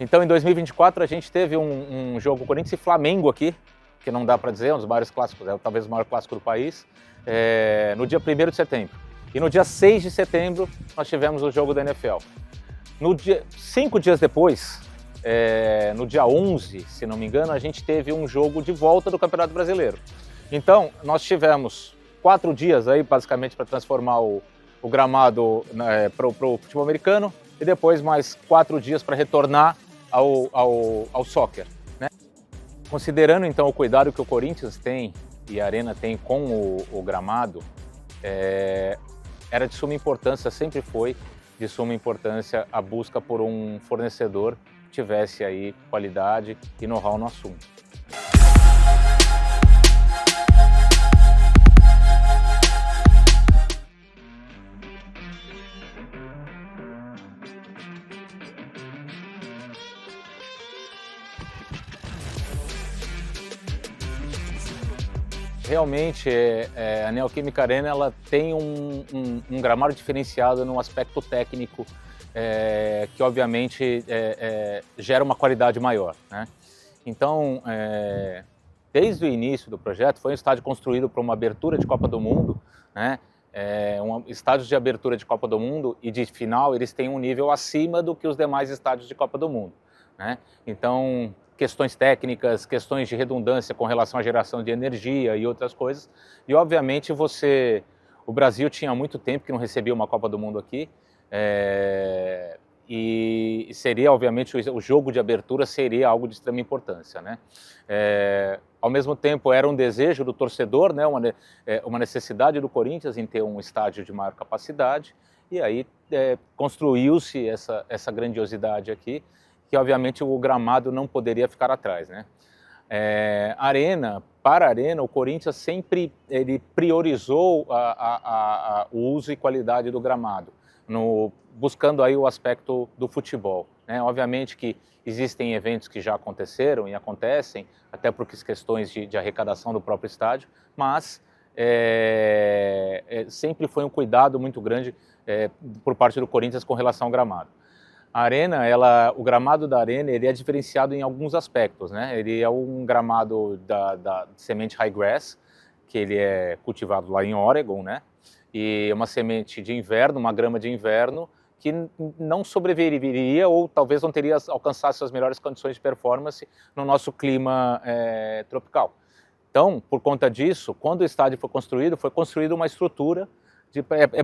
Então, em 2024, a gente teve um jogo Corinthians e Flamengo aqui, que não dá para dizer, é um dos maiores clássicos, talvez o maior clássico do país, no dia 1º de setembro. E no dia 6 de setembro, nós tivemos o jogo da NFL. 5 dias depois, no dia 11, se não me engano, a gente teve um jogo de volta do Campeonato Brasileiro. Então, nós tivemos 4 dias aí, basicamente, para transformar o gramado para o futebol americano e depois mais 4 dias para retornar ao soccer, né? Considerando, então, o cuidado que o Corinthians tem e a Arena tem com o gramado, era de suma importância, sempre foi de suma importância a busca por um fornecedor que tivesse aí qualidade e know-how no assunto. Realmente, a Neoquímica Arena ela tem um gramado diferenciado no aspecto técnico, que obviamente gera uma qualidade maior, né? Então, desde o início do projeto, foi um estádio construído para uma abertura de Copa do Mundo, né? Estádios de abertura de Copa do Mundo e de final, eles têm um nível acima do que os demais estádios de Copa do Mundo, né? Então, questões técnicas, questões de redundância com relação à geração de energia e outras coisas. E, obviamente, o Brasil tinha muito tempo que não recebia uma Copa do Mundo aqui, e seria, obviamente, o jogo de abertura seria algo de extrema importância, né? Ao mesmo tempo, era um desejo do torcedor, né? Uma necessidade do Corinthians em ter um estádio de maior capacidade, e aí construiu-se essa grandiosidade aqui, que obviamente o gramado não poderia ficar atrás, né? Para a Arena, o Corinthians sempre priorizou o uso e qualidade do gramado, buscando aí o aspecto do futebol, né? Obviamente que existem eventos que já aconteceram e acontecem, até por questões de arrecadação do próprio estádio, mas sempre foi um cuidado muito grande por parte do Corinthians com relação ao gramado. A Arena, o gramado da Arena, ele é diferenciado em alguns aspectos, né? Ele é um gramado da semente High Grass, que ele é cultivado lá em Oregon, né? E é uma semente de inverno, uma grama de inverno, que não sobreviveria ou talvez não teria alcançado suas melhores condições de performance no nosso clima tropical. Então, por conta disso, quando o estádio foi construída uma estrutura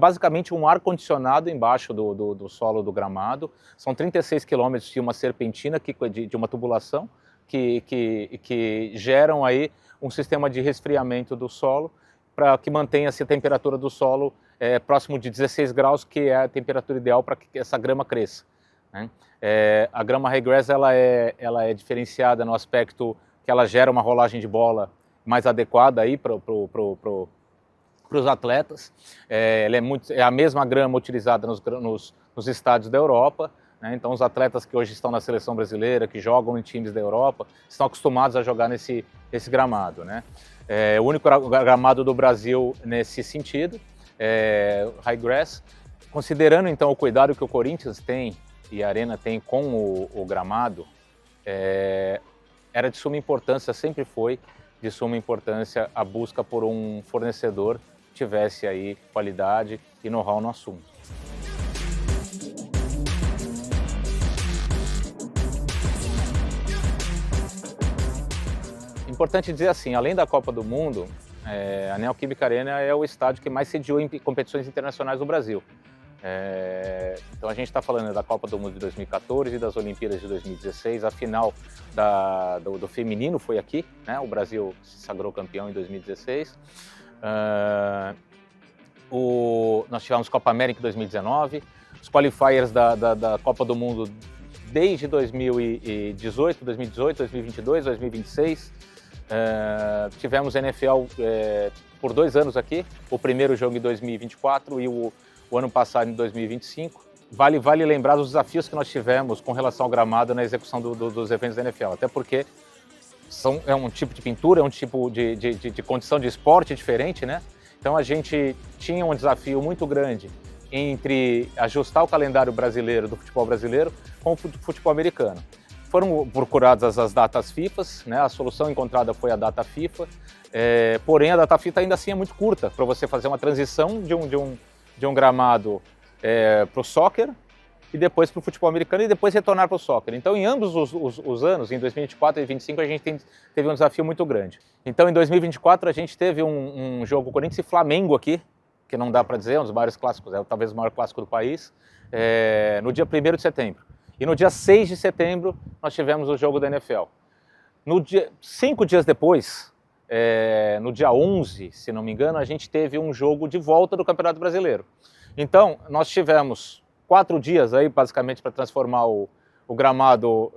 basicamente um ar-condicionado embaixo do solo do gramado. São 36 quilômetros de uma serpentina, de uma tubulação, que geram aí um sistema de resfriamento do solo para que mantenha-se a temperatura do solo próximo de 16 graus, que é a temperatura ideal para que essa grama cresça, né? A grama High Grass ela é diferenciada no aspecto que ela gera uma rolagem de bola mais adequada aí para os atletas. Ela é a mesma grama utilizada nos estádios da Europa, né? Então os atletas que hoje estão na seleção brasileira, que jogam em times da Europa, estão acostumados a jogar nesse gramado, né? O único gramado do Brasil nesse sentido, High Grass. Considerando então o cuidado que o Corinthians tem e a Arena tem com o gramado, era de suma importância, sempre foi de suma importância a busca por um fornecedor que tivesse aí qualidade e know-how no assunto. Importante dizer assim, além da Copa do Mundo, a Neoquímica Arena é o estádio que mais sediou em competições internacionais no Brasil. Então a gente está falando da Copa do Mundo de 2014 e das Olimpíadas de 2016, a final do feminino foi aqui, né? O Brasil se sagrou campeão em 2016. Nós tivemos Copa América em 2019, os qualifiers da Copa do Mundo desde 2018, 2022, 2026. Tivemos NFL por 2 anos aqui, o primeiro jogo em 2024 e o ano passado em 2025. Vale lembrar dos desafios que nós tivemos com relação ao gramado na execução dos eventos da NFL, até porque é um tipo de pintura, é um tipo de condição de esporte diferente, né? Então a gente tinha um desafio muito grande entre ajustar o calendário brasileiro, do futebol brasileiro, com o futebol americano. foram procuradas as datas FIFA, né? A solução encontrada foi a data FIFA, porém a data FIFA ainda assim é muito curta para você fazer uma transição de um gramado para o soccer e depois para o futebol americano e depois retornar para o soccer. Então, em ambos os anos, em 2024 e 2025, a gente teve um desafio muito grande. Então, em 2024, a gente teve um jogo Corinthians e Flamengo aqui, que não dá para dizer, é um dos maiores clássicos, talvez o maior clássico do país, no dia 1º de setembro. E no dia 6 de setembro, nós tivemos o jogo da NFL. 5 dias depois, no dia 11, se não me engano, a gente teve um jogo de volta do Campeonato Brasileiro. Então, nós tivemos 4 dias aí, basicamente, para transformar o gramado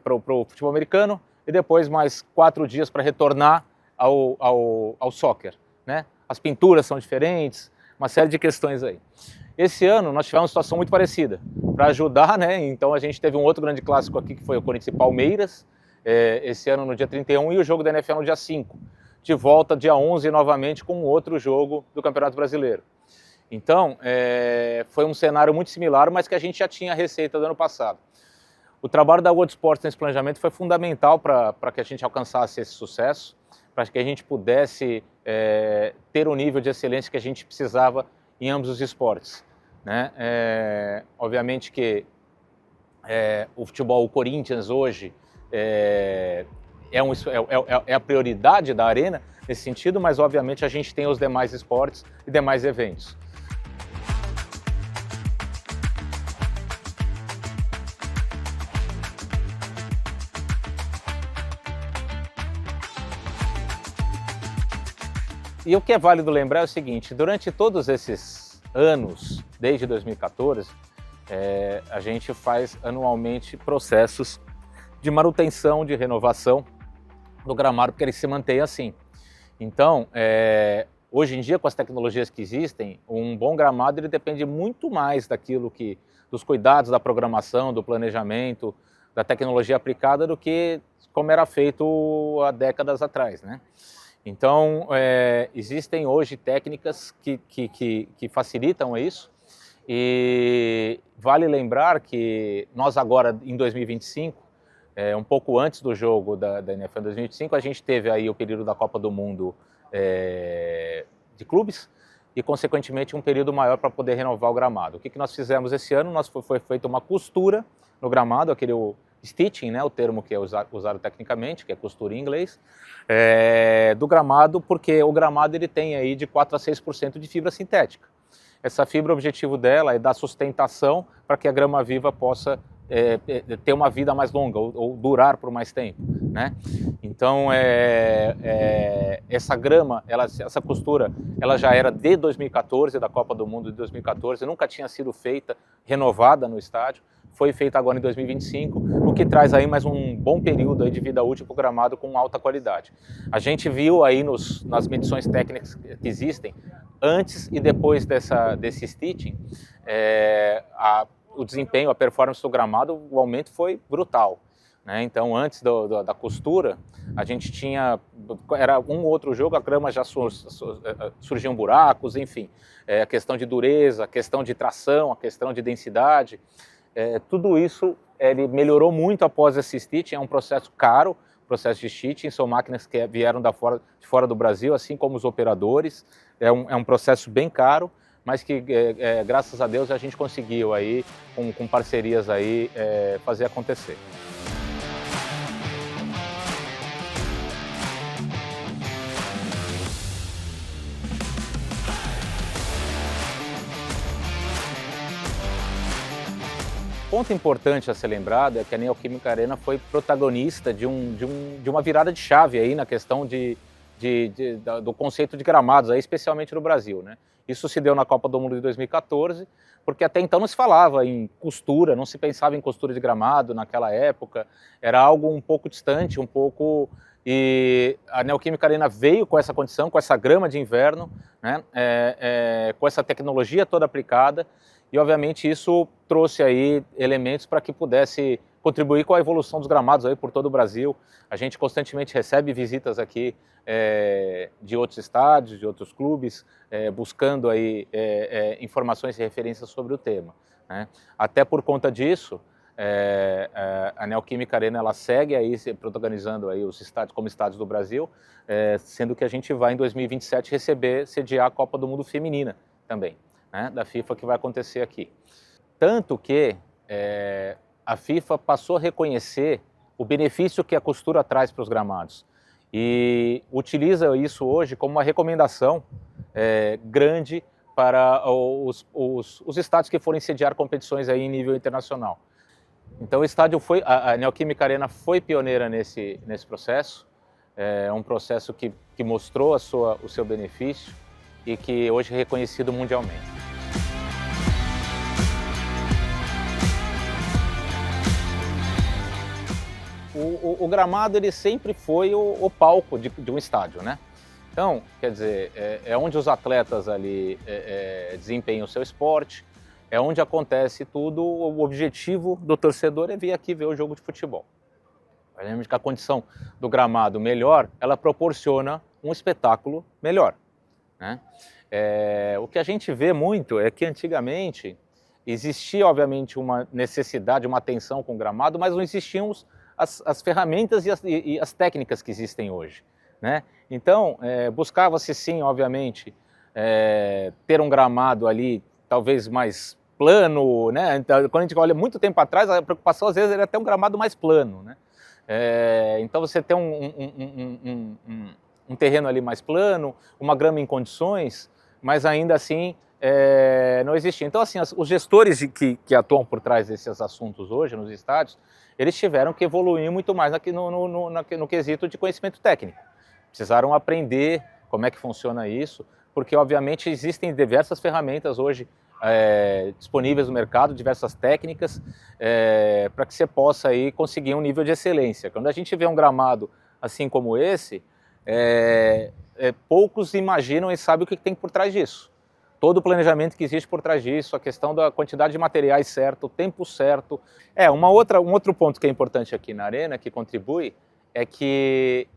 para o futebol americano e depois mais 4 dias para retornar ao soccer, né? As pinturas são diferentes, uma série de questões aí. Esse ano nós tivemos uma situação muito parecida. Para ajudar, né? Então a gente teve um outro grande clássico aqui que foi o Corinthians e Palmeiras, esse ano no dia 31 e o jogo da NFL no dia 5. De volta dia 11 novamente com outro jogo do Campeonato Brasileiro. Então, foi um cenário muito similar, mas que a gente já tinha a receita do ano passado. O trabalho da World Sports nesse planejamento foi fundamental para que a gente alcançasse esse sucesso, para que a gente pudesse ter o nível de excelência que a gente precisava em ambos os esportes, né? Obviamente que o futebol, o Corinthians hoje é a prioridade da Arena nesse sentido, mas obviamente a gente tem os demais esportes e demais eventos. E o que é válido lembrar é o seguinte, durante todos esses anos, desde 2014, a gente faz anualmente processos de manutenção, de renovação do gramado, porque ele se mantém assim. Então, hoje em dia, com as tecnologias que existem, um bom gramado ele depende muito mais dos cuidados da programação, do planejamento, da tecnologia aplicada, do que como era feito há décadas atrás, né? Então, existem hoje técnicas que facilitam isso e vale lembrar que nós agora, em 2025, um pouco antes do jogo da NFL 2025, a gente teve aí o período da Copa do Mundo de clubes e, consequentemente, um período maior para poder renovar o gramado. O que nós fizemos esse ano? Foi feita uma costura no gramado, aquele stitching, né, o termo que é usado tecnicamente, que é costura em inglês, do gramado, porque o gramado ele tem aí de 4 a 6% de fibra sintética. Essa fibra, o objetivo dela é dar sustentação para que a grama viva possa ter uma vida mais longa ou durar por mais tempo, né? Então, essa grama, essa costura, ela já era de 2014, da Copa do Mundo de 2014, nunca tinha sido feita, renovada no estádio, foi feita agora em 2025, o que traz aí mais um bom período aí de vida útil para o gramado com alta qualidade. A gente viu aí nas medições técnicas que existem, antes e depois desse stitching, o desempenho, a performance do gramado, o aumento foi brutal, né? Então, antes da costura, a gente era um ou outro jogo, a grama já surgiam buracos, enfim, a questão de dureza, a questão de tração, a questão de densidade, tudo isso ele melhorou muito após esse stitching. É um processo caro, processo de stitching, são máquinas que vieram de fora do Brasil, assim como os operadores, é um processo bem caro, mas que graças a Deus a gente conseguiu aí, com parcerias aí, fazer acontecer. Ponto importante a ser lembrado é que a Neoquímica Arena foi protagonista de uma virada de chave aí na questão do conceito de gramados, aí, especialmente no Brasil, né? Isso se deu na Copa do Mundo de 2014, porque até então não se falava em costura, não se pensava em costura de gramado naquela época, era algo um pouco distante, e a Neoquímica Arena veio com essa condição, com essa grama de inverno, né? Com essa tecnologia toda aplicada, e obviamente isso trouxe aí elementos para que pudesse contribuir com a evolução dos gramados aí por todo o Brasil. A gente constantemente recebe visitas aqui de outros estádios, de outros clubes, buscando aí informações e referências sobre o tema, né? Até por conta disso, A Neoquímica Arena ela segue aí protagonizando aí os estádios como estádios do Brasil, sendo que a gente vai em 2027 sediar a Copa do Mundo Feminina também, né, da FIFA, que vai acontecer aqui. Tanto que a FIFA passou a reconhecer o benefício que a costura traz para os gramados e utiliza isso hoje como uma recomendação grande para os estádios que forem sediar competições aí em nível internacional. Então o estádio a Neoquímica Arena foi pioneira nesse processo, é um processo que mostrou o seu benefício e que hoje é reconhecido mundialmente. O gramado ele sempre foi o palco de um estádio, né? Então, quer dizer, é onde os atletas ali desempenham o seu esporte, é onde acontece tudo, o objetivo do torcedor é vir aqui ver o jogo de futebol. Lembre que a condição do gramado melhor, ela proporciona um espetáculo melhor, né? O que a gente vê muito é que antigamente existia obviamente uma necessidade, uma atenção com o gramado, mas não existiam as ferramentas e as técnicas que existem hoje, né? Então, buscava-se sim, obviamente, ter um gramado ali talvez mais plano, né? Então, quando a gente olha muito tempo atrás, a preocupação às vezes era ter um gramado mais plano, né? Então você tem um terreno ali mais plano, uma grama em condições, mas ainda assim não existia. Então assim, os gestores que atuam por trás desses assuntos hoje nos estádios, eles tiveram que evoluir muito mais no quesito de conhecimento técnico. Precisaram aprender como é que funciona isso, porque obviamente existem diversas ferramentas hoje disponíveis no mercado, diversas técnicas, para que você possa aí conseguir um nível de excelência. Quando a gente vê um gramado assim como esse, poucos imaginam e sabem o que tem por trás disso. Todo o planejamento que existe por trás disso, a questão da quantidade de materiais certo, o tempo certo. Um outro ponto que é importante aqui na arena, que contribui, é que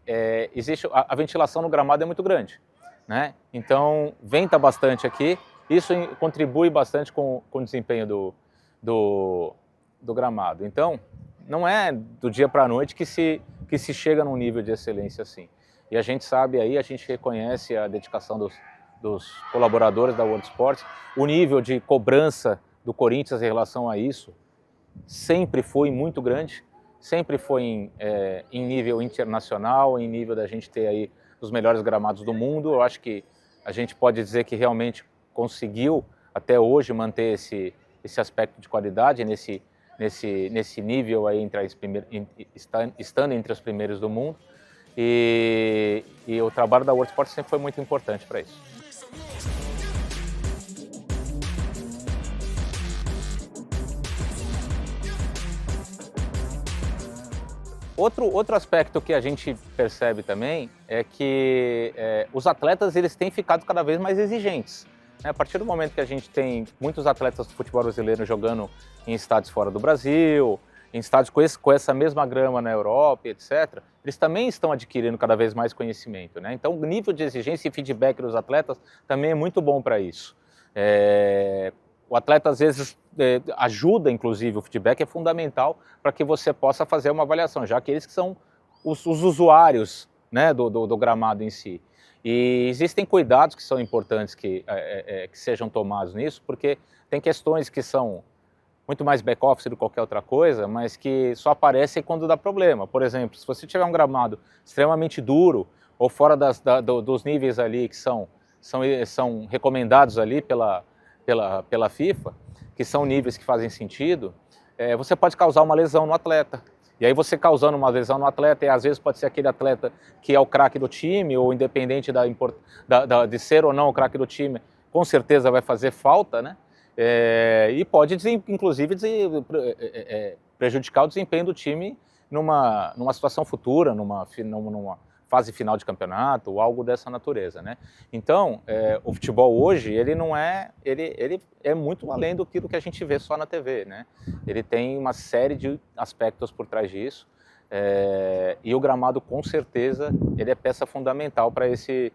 existe a ventilação no gramado é muito grande, né? Então venta bastante aqui, isso contribui bastante com o desempenho do gramado. Então não é do dia para a noite que se chega num nível de excelência assim. E a gente sabe aí, a gente reconhece a dedicação dos colaboradores da World Sports, o nível de cobrança do Corinthians em relação a isso sempre foi muito grande, sempre foi em nível internacional, em nível da gente ter aí os melhores gramados do mundo. Eu acho que a gente pode dizer que realmente conseguiu até hoje manter esse aspecto de qualidade nesse nível aí estando entre os primeiros do mundo, e o trabalho da World Sports sempre foi muito importante para isso. Outro aspecto que a gente percebe também é que os atletas eles têm ficado cada vez mais exigentes. A partir do momento que a gente tem muitos atletas do futebol brasileiro jogando em estádios fora do Brasil, em estádios com essa mesma grama na Europa, etc., eles também estão adquirindo cada vez mais conhecimento, né? Então o nível de exigência e feedback dos atletas também é muito bom para isso. O atleta às vezes ajuda, inclusive o feedback é fundamental para que você possa fazer uma avaliação, já que eles que são os usuários, né, do gramado em si. E existem cuidados que são importantes que sejam tomados nisso, porque tem questões que são muito mais back-office do que qualquer outra coisa, mas que só aparecem quando dá problema. Por exemplo, se você tiver um gramado extremamente duro ou fora dos níveis ali que são recomendados ali pela FIFA, que são níveis que fazem sentido, você pode causar uma lesão no atleta. E aí você causando uma lesão no atleta, e às vezes pode ser aquele atleta que é o craque do time, ou independente de ser ou não o craque do time, com certeza vai fazer falta, né? E pode, inclusive, prejudicar o desempenho do time numa situação futura, numa fase final de campeonato ou algo dessa natureza, né? Então, o futebol hoje, ele é muito além do que a gente vê só na TV, né? Ele tem uma série de aspectos por trás disso, e o gramado, com certeza, ele é peça fundamental para esse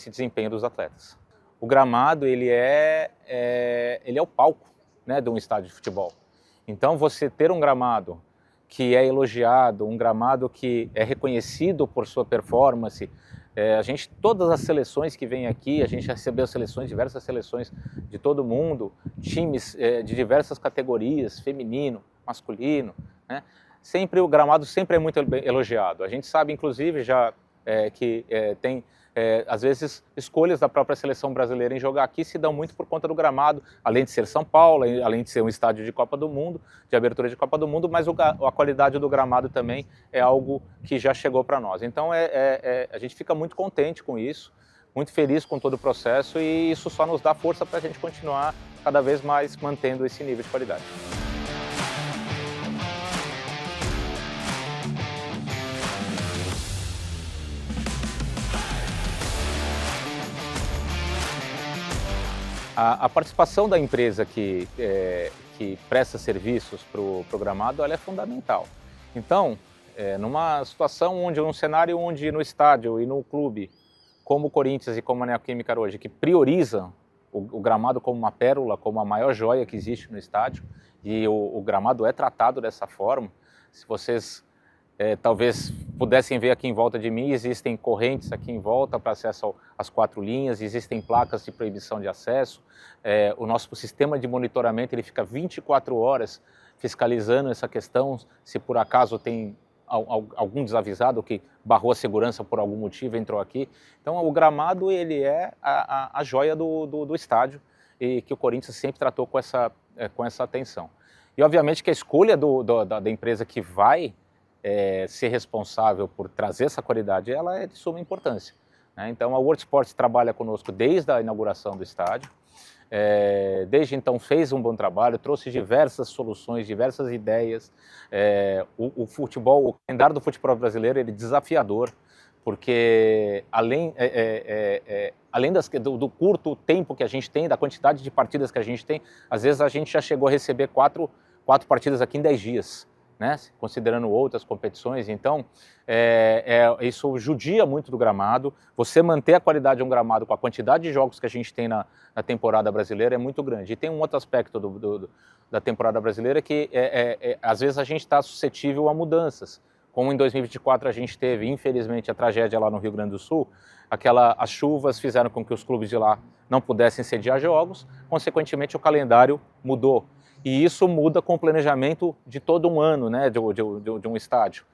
desempenho dos atletas. O gramado, ele é o palco, né, de um estádio de futebol. Então você ter um gramado que é elogiado, um gramado que é reconhecido por sua performance, todas as seleções que vêm aqui, a gente recebeu diversas seleções de todo mundo, times de diversas categorias, feminino, masculino, né? O gramado sempre é muito elogiado. A gente sabe, inclusive, que tem, às vezes, escolhas da própria seleção brasileira em jogar aqui se dão muito por conta do gramado, além de ser São Paulo, além de ser um estádio de Copa do Mundo, de abertura de Copa do Mundo, mas a qualidade do gramado também é algo que já chegou para nós. Então, a gente fica muito contente com isso, muito feliz com todo o processo, e isso só nos dá força para a gente continuar cada vez mais mantendo esse nível de qualidade. A participação da empresa que presta serviços para o gramado, ela é fundamental. Então, numa situação num cenário onde no estádio e no clube, como o Corinthians e como a Neoquímica hoje, que priorizam o gramado como uma pérola, como a maior joia que existe no estádio, e o gramado é tratado dessa forma. Se vocês talvez pudessem ver aqui em volta de mim, existem correntes aqui em volta para acesso às 4 linhas, existem placas de proibição de acesso, o nosso sistema de monitoramento ele fica 24 horas fiscalizando essa questão, se por acaso tem algum desavisado que barrou a segurança por algum motivo, entrou aqui. Então o gramado ele é a joia do estádio, e que o Corinthians sempre tratou com essa atenção. E obviamente que a escolha da empresa que vai ser responsável por trazer essa qualidade, ela é de suma importância, né? Então a World Sports trabalha conosco desde a inauguração do estádio, desde então fez um bom trabalho, trouxe diversas soluções, diversas ideias. O calendário do futebol brasileiro ele é desafiador, porque além do curto tempo que a gente tem, da quantidade de partidas que a gente tem, às vezes a gente já chegou a receber quatro partidas aqui em 10 dias. Né? Considerando outras competições, então isso judia muito do gramado. Você manter a qualidade de um gramado com a quantidade de jogos que a gente tem na temporada brasileira é muito grande. E tem um outro aspecto da temporada brasileira que às vezes a gente está suscetível a mudanças, como em 2024 a gente teve, infelizmente, a tragédia lá no Rio Grande do Sul. As chuvas fizeram com que os clubes de lá não pudessem sediar jogos, consequentemente o calendário mudou. E isso muda com o planejamento de todo um ano, né, de um estádio,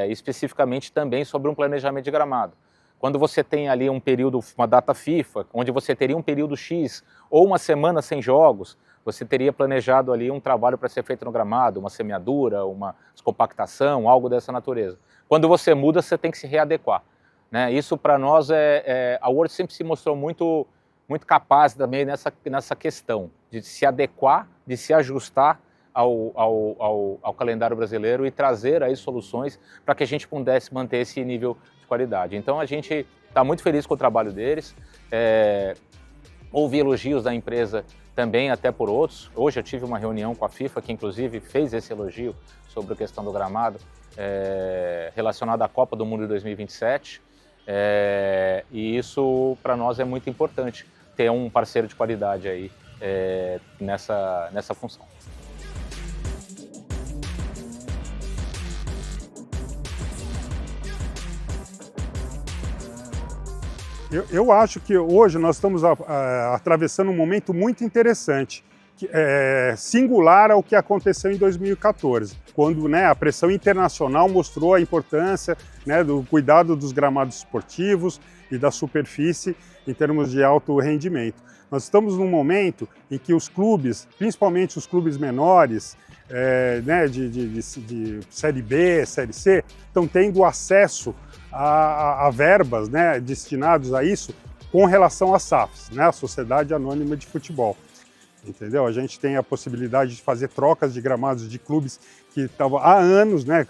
especificamente também sobre um planejamento de gramado. Quando você tem ali um período, uma data FIFA, onde você teria um período X ou uma semana sem jogos, você teria planejado ali um trabalho para ser feito no gramado, uma semeadura, uma descompactação, algo dessa natureza. Quando você muda, você tem que se readequar, né? Isso para nós a World sempre se mostrou muito capaz também nessa questão de se adequar, de se ajustar ao calendário brasileiro e trazer aí soluções para que a gente pudesse manter esse nível de qualidade. Então a gente está muito feliz com o trabalho deles, houve elogios da empresa também até por outros. Hoje eu tive uma reunião com a FIFA que inclusive fez esse elogio sobre a questão do gramado relacionado à Copa do Mundo de 2027, e isso para nós é muito importante, ter um parceiro de qualidade aí nessa função. Eu acho que hoje nós estamos atravessando um momento muito interessante, singular ao que aconteceu em 2014, quando, né, a pressão internacional mostrou a importância, né, do cuidado dos gramados esportivos e da superfície em termos de alto rendimento. Nós estamos num momento em que os clubes, principalmente os clubes menores, né, de Série B, Série C, estão tendo acesso a verbas, né, destinados a isso com relação às SAFs, né, a Sociedade Anônima de Futebol. Entendeu? A gente tem a possibilidade de fazer trocas de gramados de clubes que estavam há anos, né,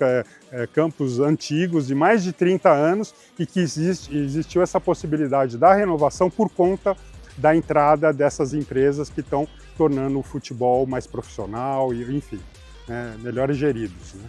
campos antigos de mais de 30 anos, e que existiu essa possibilidade da renovação por conta da entrada dessas empresas que estão tornando o futebol mais profissional e, enfim, melhores geridos, né?